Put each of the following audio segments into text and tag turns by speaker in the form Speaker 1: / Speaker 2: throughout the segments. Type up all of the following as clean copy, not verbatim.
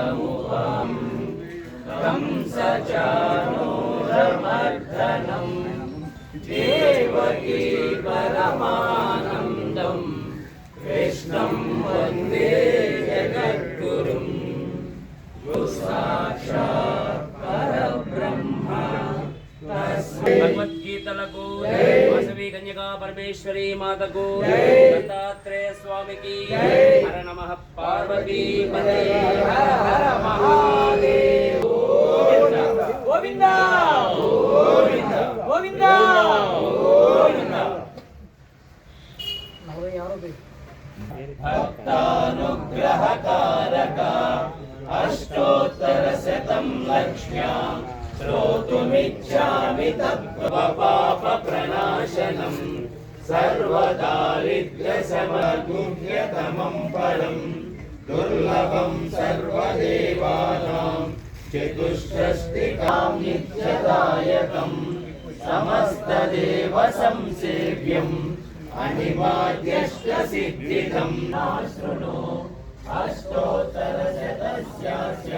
Speaker 1: समूहम् कंसचाणूरमर्दनम् देवकी परमानन्दम् कृष्णं वन्दे जगद्गुरुम् साक्षात् परब्रह्म भगवद्गीतलको वासवी कन्यका परमेश्वरी मातको दत्तात्रेय स्वामी की हर नमः पार्वती पते हर हर महादेव गोविंदा गोविंदा गोविंदा गोविंदा भक्तानुग्रहकारक अष्टोत्तरशतं लक्ष्म्यां श्रोतुमिच्छामि तत्त्वपापप्रणाशनं सर्वदारिद्र्यशमगुह्यतमं परं दुर्लभं सर्वदेवानां चतुष्षष्टिकां नित्यदायकं समस्तदेवसंसेव्यम् अनिवार्यष्टसिद्धिदं शृणु अष्टोत्तरशतस्यास्य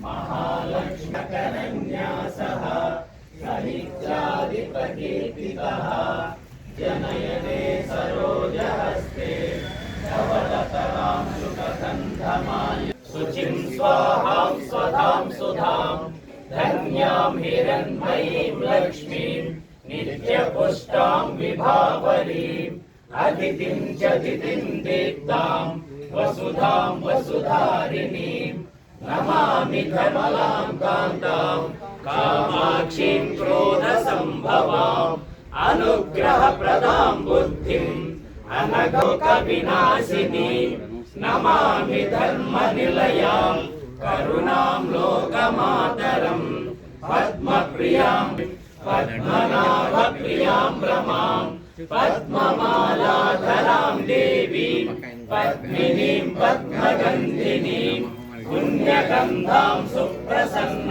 Speaker 1: महालक्ष्मकरन्यासः साहित्यादिप्रकीर्तितः जनयने सरोजहस्ते धवलतरां शुकगन्धमाय शुचिं स्वाहां स्वधां सुधां धन्यां हिरण्मयीं लक्ष्मीं नित्यपुष्टां विभावरीम् अदितिं च दितिं दीप्तां वसुधां वसुधारिणीं नमामि कमलां कान्तां कामाक्षीं क्रोधसम्भवाम् अनुग्रहप्रदां बुद्धिम् अनघोकविनाशिनीं नमामि धर्मनिलयां करुणां लोकमातरं पद्मप्रियां पद्मनाभप्रियां रमां पद्ममालाधरां देवीं पद्मिनीं पद्मगन्धिनीं पुण्यगन्धां सुप्रसन्नां